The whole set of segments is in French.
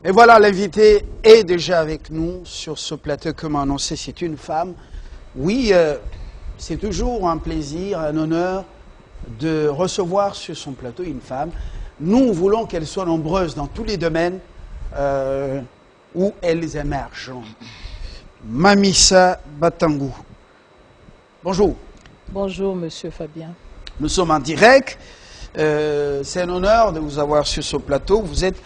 Et voilà, l'invité est déjà avec nous sur ce plateau. Comme annoncé, c'est une femme. Oui, c'est toujours un plaisir, un honneur de recevoir sur son plateau une femme. Nous voulons qu'elle soit nombreuse dans tous les domaines où elles émergent. Mamissa Batangou. Bonjour. Bonjour, monsieur Fabien. Nous sommes en direct. C'est un honneur de vous avoir sur ce plateau. Vous êtes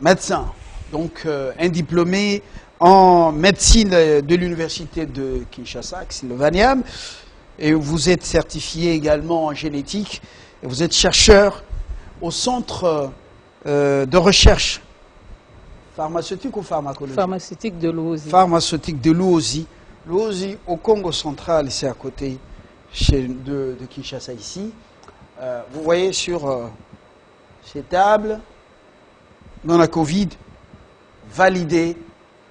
médecin, donc un diplômé en médecine de l'université de Kinshasa, le Vaniam, et vous êtes certifié également en génétique. Et vous êtes chercheur au centre de recherche pharmaceutique ou pharmacologique? Pharmaceutique de l'Ouosi. Pharmaceutique de l'Ouosi. L'Ouosi au Congo central, c'est à côté de Kinshasa ici. Vous voyez sur ces tables, dans la Covid, validé.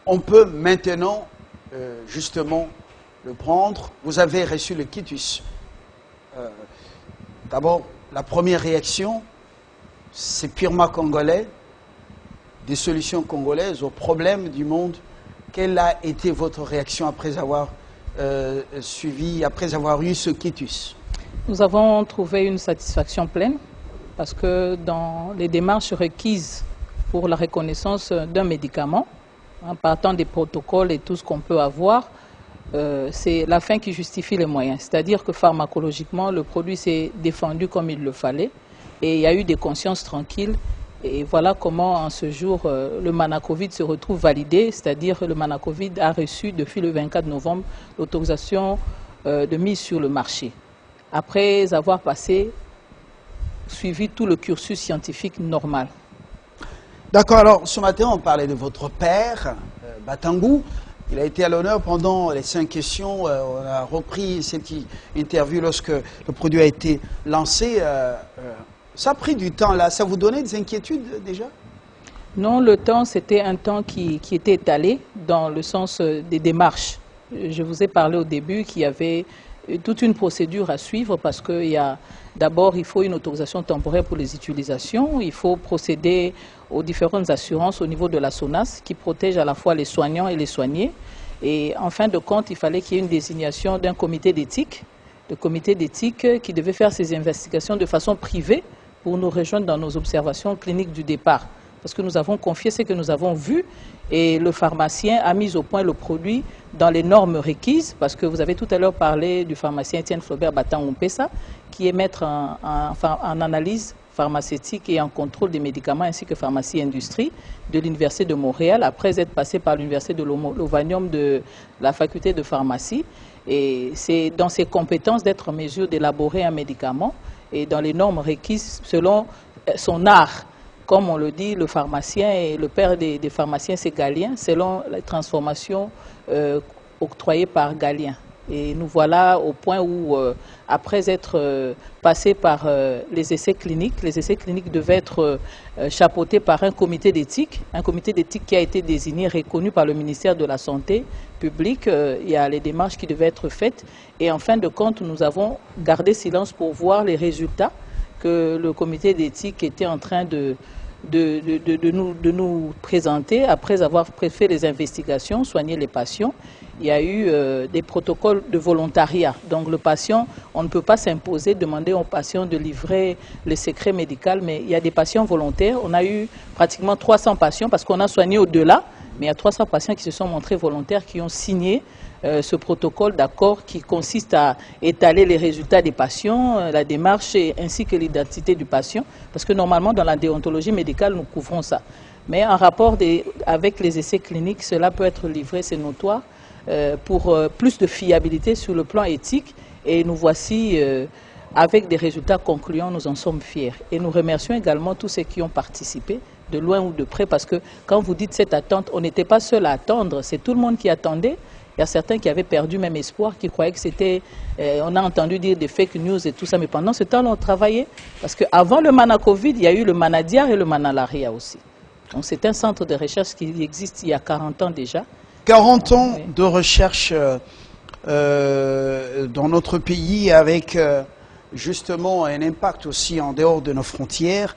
On peut maintenant, justement, le prendre. Vous avez reçu le quitus. D'abord, la première réaction, c'est purement congolais, des solutions congolaises aux problèmes du monde. Quelle a été votre réaction après avoir suivi, après avoir eu ce quitus? Nous avons trouvé une satisfaction pleine parce que dans les démarches requises pour la reconnaissance d'un médicament, en partant des protocoles et tout ce qu'on peut avoir, c'est la fin qui justifie les moyens. C'est-à-dire que pharmacologiquement, le produit s'est défendu comme il le fallait et il y a eu des consciences tranquilles. Et voilà comment, en ce jour, le Manacovid se retrouve validé, c'est-à-dire que le Manacovid a reçu, depuis le 24 novembre, l'autorisation de mise sur le marché. Après avoir suivi tout le cursus scientifique normal. D'accord, alors ce matin on parlait de votre père, Batangou. Il a été à l'honneur pendant les 5 questions. On a repris cette interview lorsque le produit a été lancé. Ça a pris du temps là, ça vous donnait des inquiétudes déjà? Non, le temps c'était un temps qui était étalé dans le sens des démarches. Je vous ai parlé au début qu'il y avait toute une procédure à suivre parce que d'abord il faut une autorisation temporaire pour les utilisations, il faut procéder aux différentes assurances au niveau de la SONAS qui protège à la fois les soignants et les soignés. Et en fin de compte, il fallait qu'il y ait une désignation d'un comité d'éthique, le comité d'éthique qui devait faire ses investigations de façon privée pour nous rejoindre dans nos observations cliniques du départ. Parce que nous avons confié ce que nous avons vu et le pharmacien a mis au point le produit dans les normes requises, parce que vous avez tout à l'heure parlé du pharmacien Étienne Flaubert Batangou-Mpessa, qui est maître en analyse pharmaceutique et en contrôle des médicaments, ainsi que pharmacie industrie de l'Université de Montréal, après être passé par l'Université de l'Ovanium de la faculté de pharmacie. Et c'est dans ses compétences d'être en mesure d'élaborer un médicament et dans les normes requises selon son art. Comme on le dit, le pharmacien et le père des pharmaciens, c'est Galien, selon les transformations octroyées par Galien. Et nous voilà au point où, après être passé par les essais cliniques devaient être chapeautés par un comité d'éthique qui a été désigné, reconnu par le ministère de la Santé publique. Il y a les démarches qui devaient être faites. Et en fin de compte, nous avons gardé silence pour voir les résultats que le comité d'éthique était en train de nous présenter après avoir fait les investigations, soigné les patients. Il y a eu des protocoles de volontariat. Donc le patient, on ne peut pas s'imposer, demander au patient de livrer le secret médical, mais il y a des patients volontaires. On a eu pratiquement 300 patients parce qu'on a soigné au-delà, mais il y a 300 patients qui se sont montrés volontaires, qui ont signé ce protocole d'accord qui consiste à étaler les résultats des patients, la démarche ainsi que l'identité du patient, parce que normalement dans la déontologie médicale nous couvrons ça. Mais en rapport avec les essais cliniques, cela peut être livré, c'est notoire, pour plus de fiabilité sur le plan éthique, et nous voici avec des résultats concluants, nous en sommes fiers. Et nous remercions également tous ceux qui ont participé, de loin ou de près, parce que quand vous dites cette attente, on n'était pas seul à attendre, c'est tout le monde qui attendait. Il y a certains qui avaient perdu même espoir, qui croyaient que c'était... on a entendu dire des fake news et tout ça, mais pendant ce temps, on travaillait. Parce qu'avant le Manacovid, il y a eu le Manadiar et le Manalaria aussi. Donc c'est un centre de recherche qui existe il y a 40 ans déjà. 40 ans de recherche dans notre pays avec justement un impact aussi en dehors de nos frontières,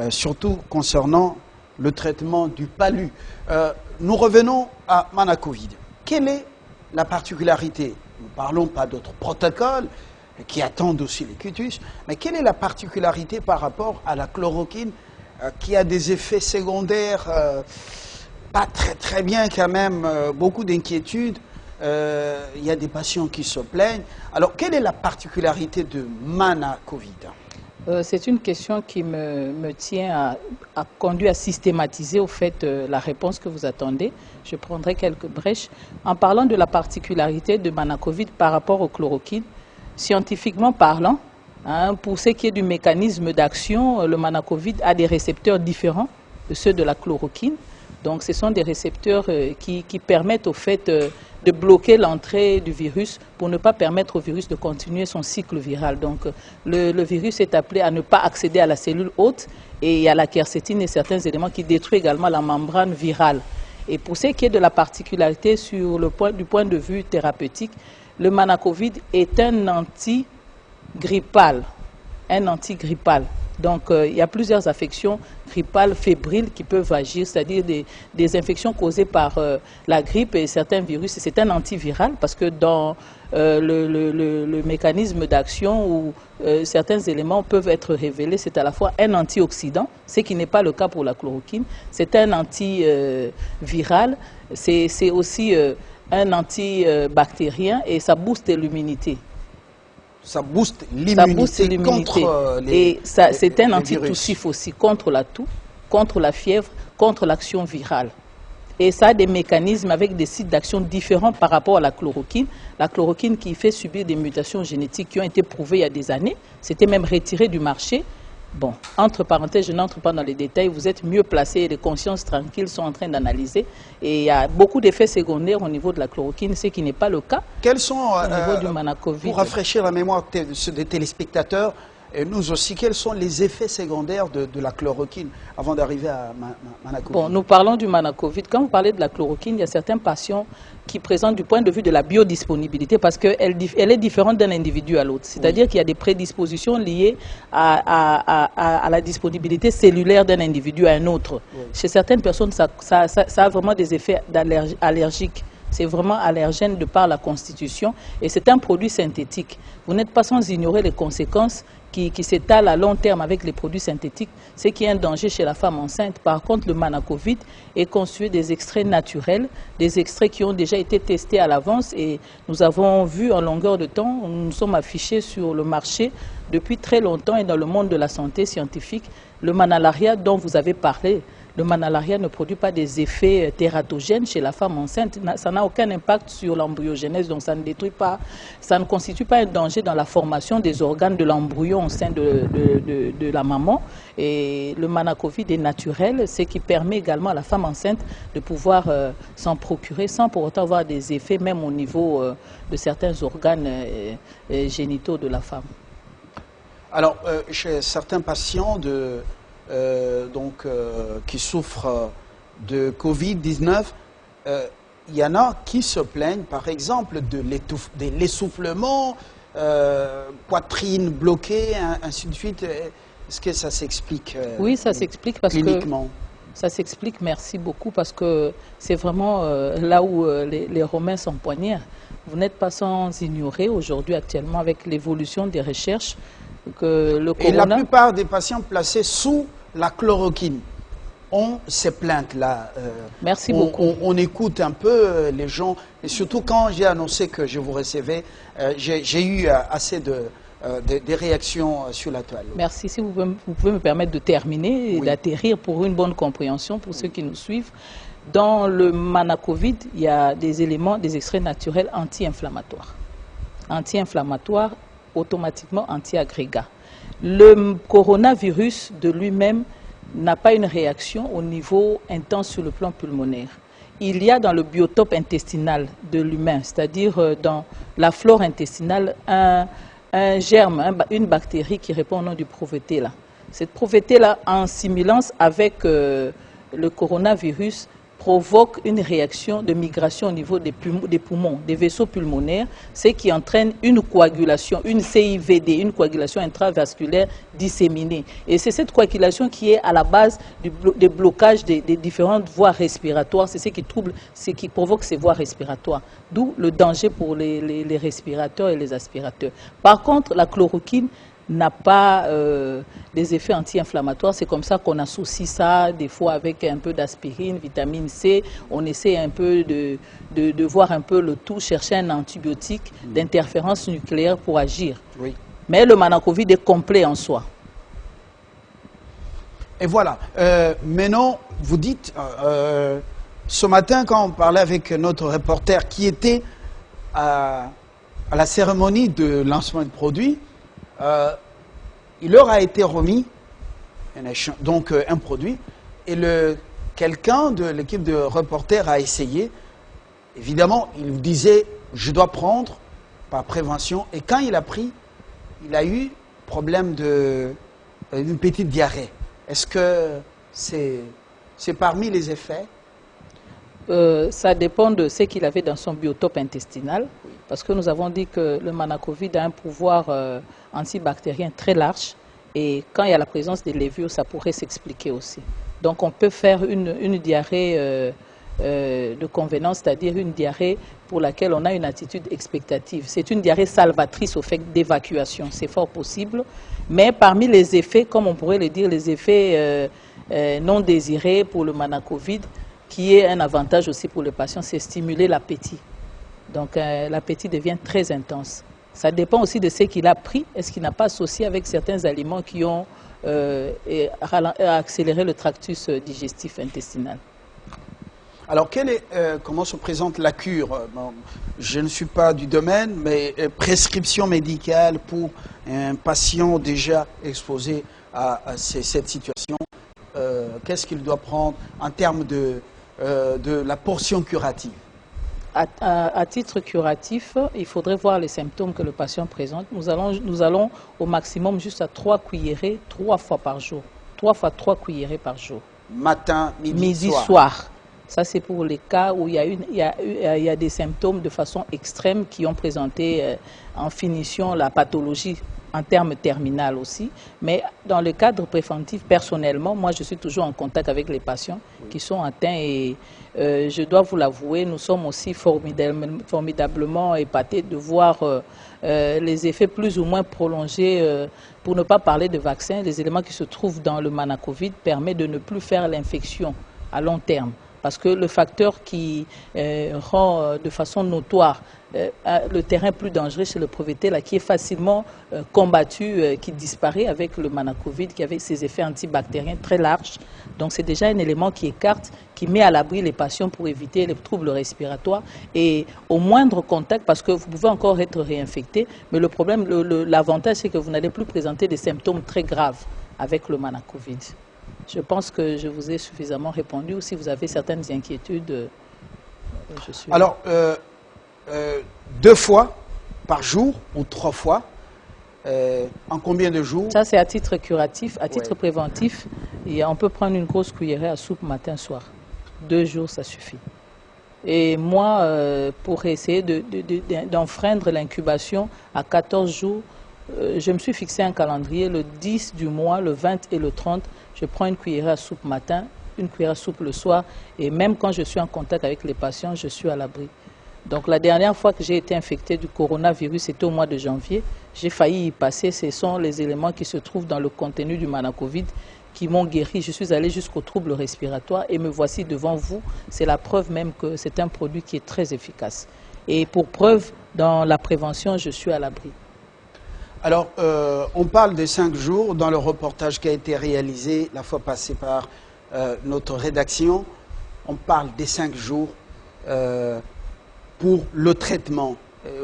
surtout concernant le traitement du palu. Nous revenons à Mana-Covid. Quelle est la particularité? Nous ne parlons pas d'autres protocoles qui attendent aussi les cutus, mais quelle est la particularité par rapport à la chloroquine qui a des effets secondaires pas très bien quand même, beaucoup d'inquiétudes. Il y a des patients qui se plaignent. Alors, quelle est la particularité de Mana-Covid? C'est une question qui me tient à conduire à systématiser au fait la réponse que vous attendez. Je prendrai quelques brèches. En parlant de la particularité de Mana-Covid par rapport au chloroquine, scientifiquement parlant, pour ce qui est du mécanisme d'action, le Mana-Covid a des récepteurs différents de ceux de la chloroquine. Donc, ce sont des récepteurs qui permettent au fait de bloquer l'entrée du virus pour ne pas permettre au virus de continuer son cycle viral. Donc, le virus est appelé à ne pas accéder à la cellule hôte et il y a la quercétine et certains éléments qui détruisent également la membrane virale. Et pour ce qui est de la particularité du point de vue thérapeutique, le Mana-Covid est un antigrippal. Donc, il y a plusieurs affections grippales fébriles qui peuvent agir, c'est-à-dire des infections causées par la grippe et certains virus. C'est un antiviral parce que dans le mécanisme d'action où certains éléments peuvent être révélés, c'est à la fois un antioxydant, ce qui n'est pas le cas pour la chloroquine. C'est un antiviral, c'est aussi un antibactérien et ça booste l'immunité. Ça booste l'immunité contre et c'est un antitussif aussi contre la toux, contre la fièvre, contre l'action virale. Et ça a des mécanismes avec des sites d'action différents par rapport à la chloroquine. La chloroquine qui fait subir des mutations génétiques qui ont été prouvées il y a des années, c'était même retiré du marché. Bon, entre parenthèses, je n'entre pas dans les détails, vous êtes mieux placés et les consciences tranquilles sont en train d'analyser. Et il y a beaucoup d'effets secondaires au niveau de la chloroquine, ce qui n'est pas le cas Quels sont, au niveau du Mana-Covid. Pour rafraîchir la mémoire des téléspectateurs, et nous aussi, quels sont les effets secondaires de la chloroquine avant d'arriver à Mana-Covid? Bon, nous parlons du Mana-Covid. Quand vous parlez de la chloroquine, il y a certains patients qui présentent du point de vue de la biodisponibilité parce qu'elle est différente d'un individu à l'autre. C'est-à-dire qu'il y a des prédispositions liées à la disponibilité cellulaire d'un individu à un autre. Oui. Chez certaines personnes, ça a vraiment des effets allergiques. C'est vraiment allergène de par la constitution et c'est un produit synthétique. Vous n'êtes pas sans ignorer les conséquences qui s'étalent à long terme avec les produits synthétiques, ce qui est un danger chez la femme enceinte. Par contre, le Mana-Covid est constitué des extraits naturels, des extraits qui ont déjà été testés à l'avance et nous avons vu en longueur de temps, nous sommes affichés sur le marché depuis très longtemps et dans le monde de la santé scientifique, le Manalaria dont vous avez parlé. Le Manalaria ne produit pas des effets tératogènes chez la femme enceinte. Ça n'a aucun impact sur l'embryogenèse, donc ça ne détruit pas, ça ne constitue pas un danger dans la formation des organes de l'embryon au sein de la maman. Et le Mana-Covid est naturel, ce qui permet également à la femme enceinte de pouvoir s'en procurer sans pour autant avoir des effets, même au niveau de certains organes génitaux de la femme. Alors, chez certains patients qui souffrent de Covid-19, il y en a qui se plaignent, par exemple, de l'essoufflement, poitrine bloquée, ainsi de suite. Est-ce que ça s'explique Oui, ça s'explique parce cliniquement? Ça s'explique, merci beaucoup, parce que c'est vraiment là où les Romains s'empoignèrent. Vous n'êtes pas sans ignorer aujourd'hui, actuellement, avec l'évolution des recherches, que le corona... Et la plupart des patients placés sous la chloroquine ont ces plaintes-là. Merci beaucoup. On écoute un peu les gens, et surtout quand j'ai annoncé que je vous recevais, j'ai eu assez des réactions sur la toile. Merci. Si vous pouvez me permettre de terminer et d'atterrir pour une bonne compréhension pour ceux qui nous suivent. Dans le Mana-Covid, il y a des éléments, des extraits naturels anti-inflammatoires. Anti-inflammatoires, automatiquement anti-agrégats. Le coronavirus de lui-même n'a pas une réaction au niveau intense sur le plan pulmonaire. Il y a dans le biotope intestinal de l'humain, c'est-à-dire dans la flore intestinale, un germe, une bactérie qui répond au nom du Provetella. Cette Provetella, en similance avec le coronavirus, provoque une réaction de migration au niveau des poumons, des vaisseaux pulmonaires, ce qui entraîne une coagulation, une CIVD, une coagulation intravasculaire disséminée. Et c'est cette coagulation qui est à la base des blocages des différentes voies respiratoires, c'est ce qui trouble, ce qui provoque ces voies respiratoires, d'où le danger pour les respirateurs et les aspirateurs. Par contre, la chloroquine n'a pas des effets anti-inflammatoires. C'est comme ça qu'on associe ça des fois avec un peu d'aspirine, vitamine C. On essaie un peu de voir un peu le tout, chercher un antibiotique d'interférence nucléaire pour agir. Oui. Mais le Manacovid est complet en soi. Et voilà. Maintenant, vous dites, ce matin, quand on parlait avec notre reporter qui était à la cérémonie de lancement de produits, il leur a été remis un produit et quelqu'un de l'équipe de reporters a essayé. Évidemment, il disait je dois prendre par prévention, et quand il a pris, il a eu problème d'une petite diarrhée. Est-ce que c'est parmi les effets? Ça dépend de ce qu'il avait dans son biotope intestinal, parce que nous avons dit que le Manacovid a un pouvoir antibactérien très large, et quand il y a la présence des lévures, ça pourrait s'expliquer aussi. Donc on peut faire une diarrhée de convenance, c'est-à-dire une diarrhée pour laquelle on a une attitude expectative. C'est une diarrhée salvatrice au fait d'évacuation, c'est fort possible, mais parmi les effets, comme on pourrait le dire, les effets non désirés pour le Manacovid, qui est un avantage aussi pour le patient, c'est stimuler l'appétit. Donc l'appétit devient très intense. Ça dépend aussi de ce qu'il a pris. Est-ce qu'il n'a pas associé avec certains aliments qui ont accéléré le tractus digestif intestinal? Alors, comment se présente la cure? Bon, je ne suis pas du domaine, mais prescription médicale pour un patient déjà exposé à cette situation, qu'est-ce qu'il doit prendre en termes de la portion curative? À titre curatif, il faudrait voir les symptômes que le patient présente. Nous allons au maximum juste à 3 cuillerées, 3 fois par jour. 3 fois 3 cuillerées par jour. Matin, midi, soir. Ça, c'est pour les cas où il y a des symptômes de façon extrême qui ont présenté en finition la pathologie en termes terminal aussi. Mais dans le cadre préventif, personnellement, moi, je suis toujours en contact avec les patients qui sont atteints et je dois vous l'avouer, nous sommes aussi formidablement épatés de voir les effets plus ou moins prolongés, pour ne pas parler de vaccins. Les éléments qui se trouvent dans le Manacovid permettent de ne plus faire l'infection à long terme. Parce que le facteur qui rend de façon notoire le terrain plus dangereux chez le Provété, là, qui est facilement combattu, qui disparaît avec le Manacovid, qui avait ses effets antibactériens très larges. Donc c'est déjà un élément qui écarte, qui met à l'abri les patients pour éviter les troubles respiratoires. Et au moindre contact, parce que vous pouvez encore être réinfecté, mais le problème, l'avantage, c'est que vous n'allez plus présenter des symptômes très graves avec le Manacovid. Je pense que je vous ai suffisamment répondu, ou si vous avez certaines inquiétudes, je suis... Alors, 2 fois par jour ou 3 fois, en combien de jours? Ça, c'est à titre curatif. À titre préventif, on peut prendre une grosse cuillerée à soupe matin-soir. 2 jours, ça suffit. Et moi, pour essayer d'enfreindre l'incubation à 14 jours, je me suis fixé un calendrier, le 10 du mois, le 20 et le 30, je prends une cuillerée à soupe matin, une cuillerée à soupe le soir, et même quand je suis en contact avec les patients, je suis à l'abri. Donc la dernière fois que j'ai été infecté du coronavirus, c'était au mois de janvier, j'ai failli y passer, ce sont les éléments qui se trouvent dans le contenu du Manacovid qui m'ont guéri. Je suis allé jusqu'aux troubles respiratoires et me voici devant vous. C'est la preuve même que c'est un produit qui est très efficace. Et pour preuve, dans la prévention, je suis à l'abri. Alors, on parle des 5 jours dans le reportage qui a été réalisé la fois passée par notre rédaction. On parle des 5 jours pour le traitement.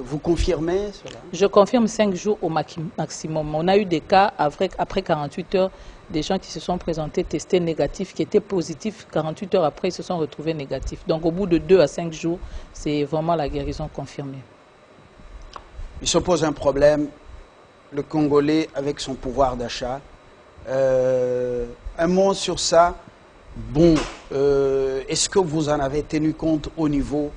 Vous confirmez cela? Je confirme 5 jours au maximum. On a eu des cas après 48 heures, des gens qui se sont présentés testés négatifs, qui étaient positifs. 48 heures après, ils se sont retrouvés négatifs. Donc, au bout de 2 à 5 jours, c'est vraiment la guérison confirmée. Il se pose un problème. Le Congolais avec son pouvoir d'achat. Un mot sur ça. Bon, est-ce que vous en avez tenu compte au niveau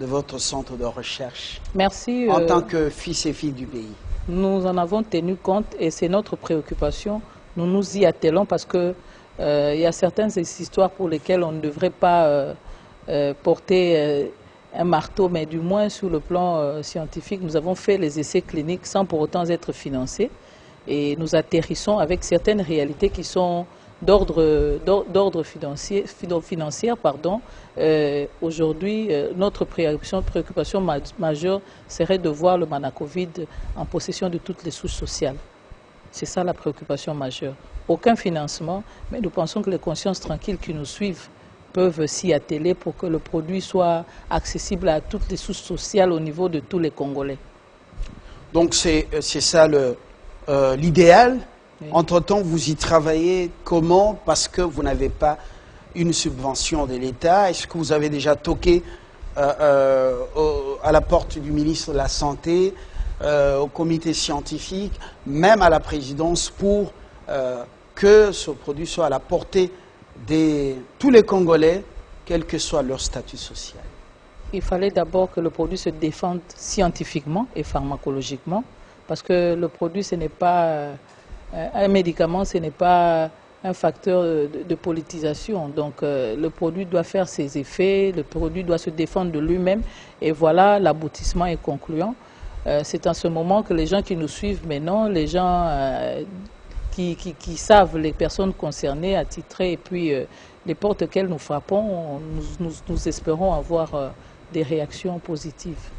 de votre centre de recherche? Merci. En tant que fils et filles du pays. Nous en avons tenu compte et c'est notre préoccupation. Nous nous y attelons parce que il y a certaines histoires pour lesquelles on ne devrait pas porter un marteau, mais du moins sur le plan scientifique, nous avons fait les essais cliniques sans pour autant être financés et nous atterrissons avec certaines réalités qui sont d'ordre financier. Aujourd'hui, notre préoccupation majeure serait de voir le Manacovid en possession de toutes les souches sociales. C'est ça la préoccupation majeure. Aucun financement, mais nous pensons que les consciences tranquilles qui nous suivent peuvent s'y atteler pour que le produit soit accessible à toutes les souches sociales au niveau de tous les Congolais. Donc c'est ça l'idéal. Oui. Entre-temps, vous y travaillez comment? Parce que vous n'avez pas une subvention de l'État. Est-ce que vous avez déjà toqué à la porte du ministre de la Santé, au comité scientifique, même à la présidence pour que ce produit soit à la portée de tous les Congolais, quel que soit leur statut social? Il fallait d'abord que le produit se défende scientifiquement et pharmacologiquement, parce que le produit, ce n'est pas un médicament, ce n'est pas un facteur de politisation. Donc le produit doit faire ses effets, le produit doit se défendre de lui-même, et voilà, l'aboutissement est concluant. C'est en ce moment que les gens qui nous suivent maintenant, les gens qui savent les personnes concernées, attitrées, et puis les portes auxquelles nous frappons, nous espérons avoir des réactions positives.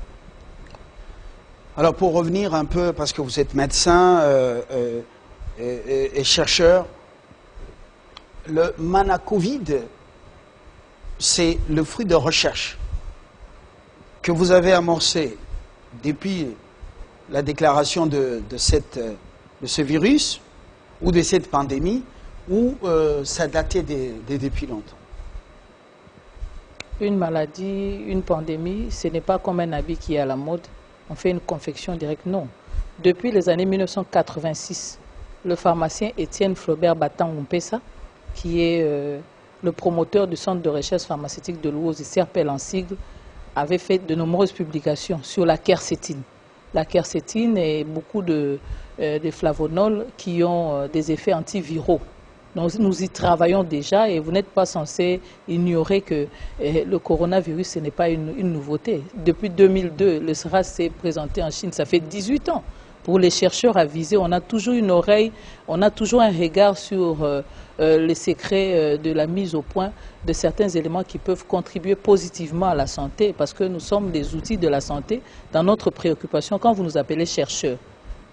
Alors pour revenir un peu, parce que vous êtes médecin et chercheur, le Manacovid, c'est le fruit de recherche que vous avez amorcé depuis la déclaration de ce virus ou de cette pandémie, ou ça datait depuis longtemps? Une maladie, une pandémie, ce n'est pas comme un habit qui est à la mode. On fait une confection directe, non. Depuis les années 1986, le pharmacien Étienne Flaubert Batang-Mpessa, qui est le promoteur du centre de recherche pharmaceutique de Louose, CERPEL en sigle, avait fait de nombreuses publications sur la quercétine. La quercétine et beaucoup de flavonols qui ont des effets antiviraux. Donc, nous y travaillons déjà et vous n'êtes pas censé ignorer que le coronavirus, ce n'est pas une nouveauté. Depuis 2002, le SRAS s'est présenté en Chine, ça fait 18 ans. Pour les chercheurs avisés, on a toujours une oreille, on a toujours un regard sur les secrets de la mise au point de certains éléments qui peuvent contribuer positivement à la santé, parce que nous sommes des outils de la santé dans notre préoccupation. Quand vous nous appelez chercheurs,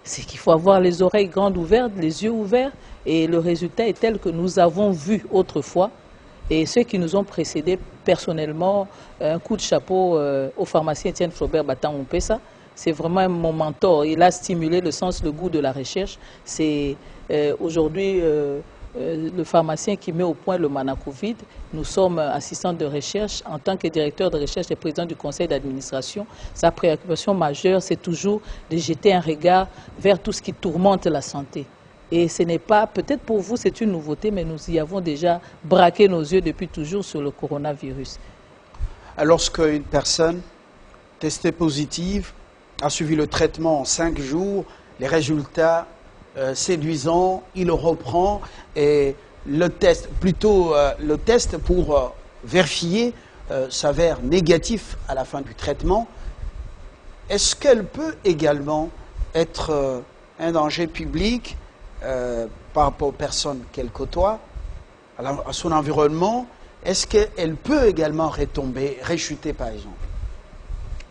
c'est qu'il faut avoir les oreilles grandes ouvertes, les yeux ouverts, et le résultat est tel que nous avons vu autrefois. Et ceux qui nous ont précédés, personnellement, un coup de chapeau au pharmacien Étienne Flaubert Batang-Mpessa. C'est vraiment mon mentor. Il a stimulé le sens, le goût de la recherche. C'est aujourd'hui le pharmacien qui met au point le Manacovid. Nous sommes assistants de recherche. En tant que directeur de recherche et président du conseil d'administration, sa préoccupation majeure, c'est toujours de jeter un regard vers tout ce qui tourmente la santé. Et ce n'est pas, peut-être pour vous c'est une nouveauté, mais nous y avons déjà braqué nos yeux depuis toujours sur le coronavirus. Lorsqu'une personne testée positive a suivi le traitement en 5 jours, les résultats séduisants, il reprend et le test, le test pour vérifier s'avère négatif à la fin du traitement. Est-ce qu'elle peut également être un danger public par rapport aux personnes qu'elle côtoie, à son environnement? Est-ce qu'elle peut également retomber, rechuter par exemple?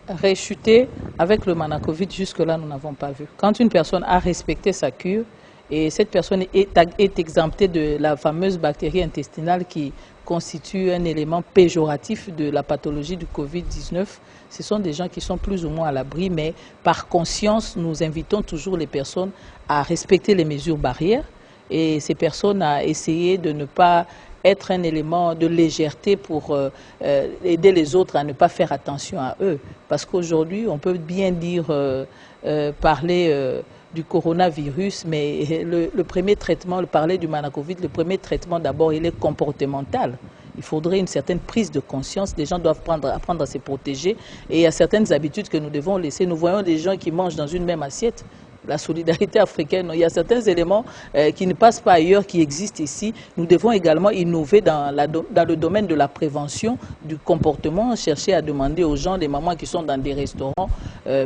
Réchuter avec le Manacovid, jusque-là, nous n'avons pas vu. Quand une personne a respecté sa cure et cette personne est exemptée de la fameuse bactérie intestinale qui constitue un élément péjoratif de la pathologie du Covid-19, ce sont des gens qui sont plus ou moins à l'abri, mais par conscience, nous invitons toujours les personnes à respecter les mesures barrières et ces personnes à essayer de ne pas être un élément de légèreté pour aider les autres à ne pas faire attention à eux. Parce qu'aujourd'hui, on peut bien dire, parler du coronavirus, mais le premier traitement, parler du Manacovid, le premier traitement d'abord, il est comportemental. Il faudrait une certaine prise de conscience. Les gens doivent apprendre à se protéger. Et il y a certaines habitudes que nous devons laisser. Nous voyons des gens qui mangent dans une même assiette. La solidarité africaine, il y a certains éléments qui ne passent pas ailleurs, qui existent ici. Nous devons également innover dans le domaine de la prévention du comportement, chercher à demander aux gens, les mamans qui sont dans des restaurants,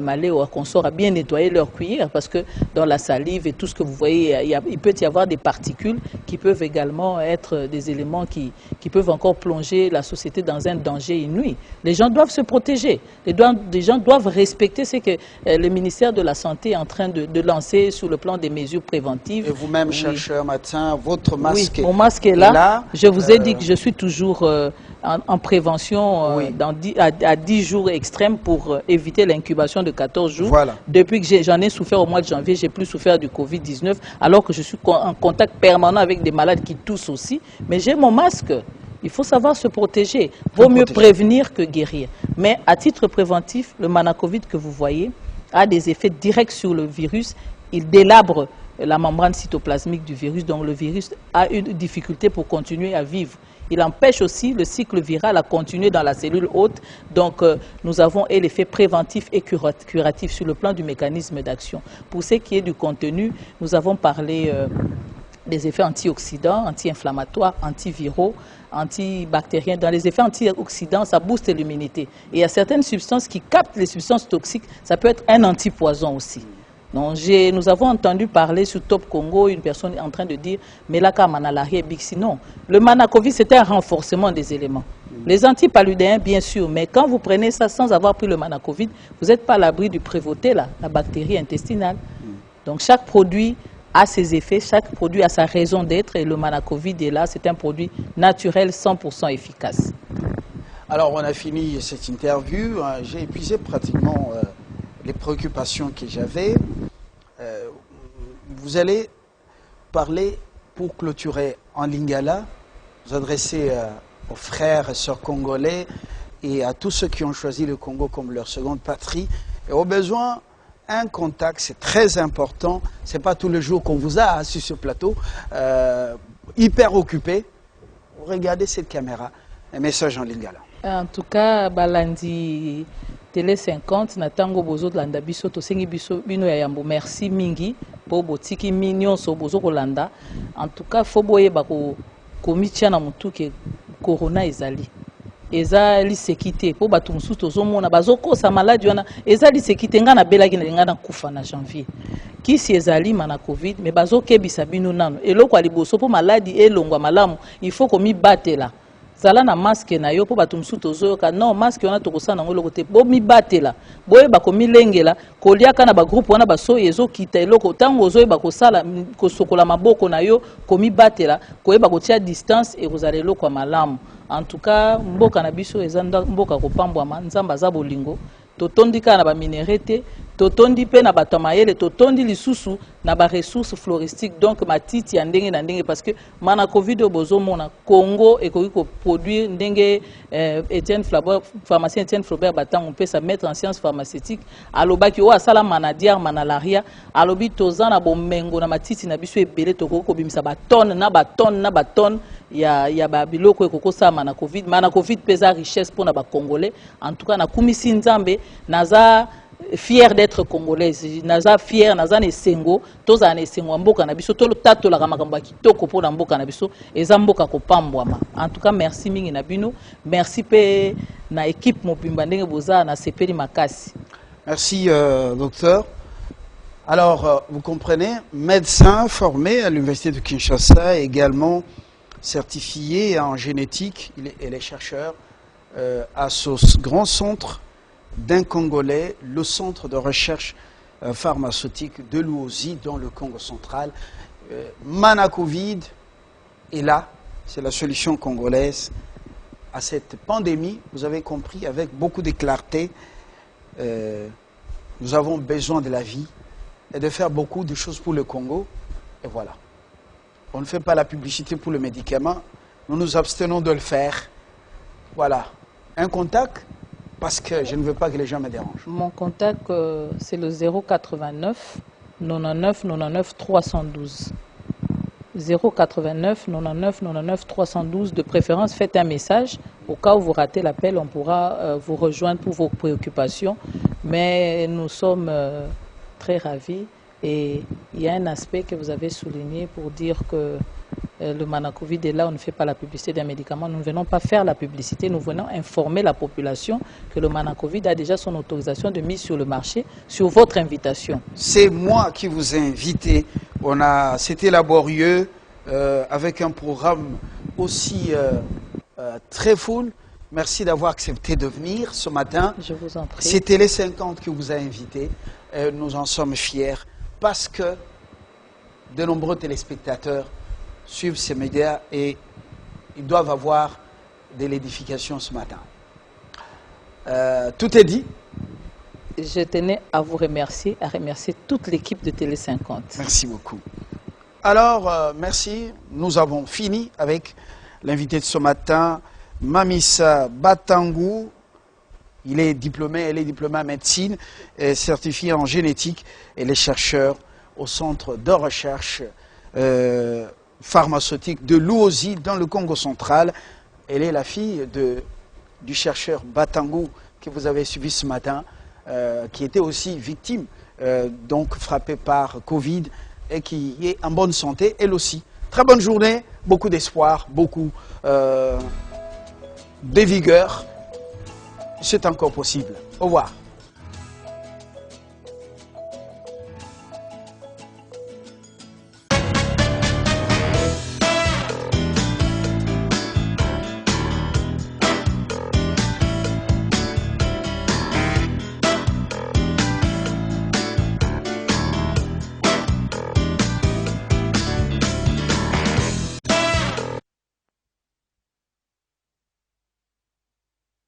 malais ou à consort, à bien nettoyer leur cuillère, parce que dans la salive et tout ce que vous voyez, il peut y avoir des particules qui peuvent également être des éléments qui peuvent encore plonger la société dans un danger inouï. Les gens doivent se protéger. Les gens doivent respecter ce que le ministère de la Santé est en train de lancer sur le plan des mesures préventives. Et vous-même, chercheur médecin, votre masque, mon masque est là. Je vous ai dit que je suis toujours en prévention à 10 jours extrêmes pour éviter l'incubation de 14 jours. Voilà. Depuis que j'en ai souffert au mois de janvier, j'ai plus souffert du Covid-19, alors que je suis en contact permanent avec des malades qui toussent aussi. Mais j'ai mon masque. Il faut savoir se protéger. Vaut mieux prévenir que guérir. Mais à titre préventif, le Manacovid que vous voyez a des effets directs sur le virus. Il délabre la membrane cytoplasmique du virus, donc le virus a une difficulté pour continuer à vivre. Il empêche aussi le cycle viral à continuer dans la cellule hôte. Donc, nous avons l'effet préventif et curatif sur le plan du mécanisme d'action. Pour ce qui est du contenu, nous avons parlé des effets antioxydants, anti-inflammatoires, antiviraux, antibactériens. Dans les effets antioxydants, ça booste l'immunité. Et il y a certaines substances qui captent les substances toxiques. Ça peut être un antipoison aussi. Donc, nous avons entendu parler sur Top Congo, une personne en train de dire « Melaka Manalaria et Bixi ». Non, le Manacovid, c'était un renforcement des éléments. Les antipaludéens, bien sûr, mais quand vous prenez ça sans avoir pris le Manacovid, vous n'êtes pas à l'abri du Prévoté, la bactérie intestinale. Donc, chaque produit a ses effets, chaque produit a sa raison d'être et le Manacovid est là, c'est un produit naturel 100% efficace. Alors, on a fini cette interview. J'ai épuisé pratiquement les préoccupations que j'avais. Vous allez parler, pour clôturer en lingala, vous adresser aux frères et sœurs congolais et à tous ceux qui ont choisi le Congo comme leur seconde patrie. Et au besoin, un contact, c'est très important. Ce n'est pas tous les jours qu'on vous a sur ce plateau, hyper occupé. Regardez cette caméra. Un message en lingala. En tout cas, Balandi Télé 50, Natango Bozo de Landa Biso, Tosengi Biso, Bino Yambo, merci Mingi, pour Botiki Mignon, So Bozo Rolanda. En tout cas, Foboye Bako, Komitia Mutu, que Corona Ezali. Ezali sekite, pour Batumsu, Tozomona, Bazoko, sa maladie, Ezali sekite, Ngana Belagi, Ngana Kufa na janvier. Qui si Ezali, Manacovid, mais Bazoke Bisabino Nano. Et l'eau, Liboso, pour maladie, et l'ongwa malamu, il faut qu'on m'y batte là. Zala na masque na yo po batumsu tozoyoka non masque wana tokosana ngo lokote bo mi batela boye bako milengela koliaka na ba groupe wana baso yezo kita eloko tango ozoye bako sala kosokola maboko na yo komi batela koye bako tia distance et kozala eloko malamu. En tout cas mboka na biso ezanda mboka kopambwa nzamba za bolingo totondi ka na ba minerete totondi pe na batamayele totondi lisusu na ba ressources floristiques donc matiti ya ndenge na ndenge parce que Manacovid bozo mona Congo ekoki ko produire ndenge pharmacien Etienne Flaubert batango pe sa maître en sciences pharmaceutiques alobaki o asala manadiar manalaria alobi tozana bomengo na matiti na biso ebele tokoko ko bimisa ba tonne na ba tonne ya ba biloko ekoko sa Manacovid pesa richesse pour na ba congolais en tout cas na kumisi nzambe naza fier d'être congolaise, naza fier, naza nesengo, toza nesengo mboka na biso, tolo tato la makambo kitoko po na mboka na biso, eza mboka kopambwama. En tout cas, merci mingi na bino, merci pe na équipe mobimba ndenge boza na sepeli makasi. Merci docteur. Alors, vous comprenez, médecin formé à l'université de Kinshasa, également certifié en génétique, il est chercheur à ce grand centre d'un Congolais, le centre de recherche pharmaceutique de l'UOSI dans le Congo central. Manacovid est là, c'est la solution congolaise à cette pandémie. Vous avez compris, avec beaucoup de clarté, nous avons besoin de la vie et de faire beaucoup de choses pour le Congo. Et voilà. On ne fait pas la publicité pour le médicament, nous nous abstenons de le faire. Voilà. Un contact, parce que je ne veux pas que les gens me dérangent. Mon contact, c'est le 089 99 99 312. 089 99 99 312. De préférence, faites un message. Au cas où vous ratez l'appel, on pourra vous rejoindre pour vos préoccupations. Mais nous sommes très ravis. Et il y a un aspect que vous avez souligné pour dire que le Manacovid est là, on ne fait pas la publicité d'un médicament. Nous ne venons pas faire la publicité, nous venons informer la population que le Manacovid a déjà son autorisation de mise sur le marché sur votre invitation. C'est moi qui vous ai invité. C'était laborieux avec un programme aussi très full. Merci d'avoir accepté de venir ce matin. Je vous en prie. C'est Télé 50 qui vous a invité. Nous en sommes fiers parce que de nombreux téléspectateurs suivent ces médias et ils doivent avoir de l'édification ce matin. Tout est dit. Je tenais à vous remercier, à remercier toute l'équipe de Télé 50. Merci beaucoup. Alors, merci. Nous avons fini avec l'invité de ce matin, Mamissa Batangou. Elle est diplômée en médecine, et certifiée en génétique. Elle est chercheur au centre de recherche pharmaceutique de Luozi dans le Congo central. Elle est la fille du chercheur Batangou que vous avez suivi ce matin, qui était aussi victime, donc frappée par Covid et qui est en bonne santé, elle aussi. Très bonne journée, beaucoup d'espoir, beaucoup de vigueur. C'est encore possible. Au revoir.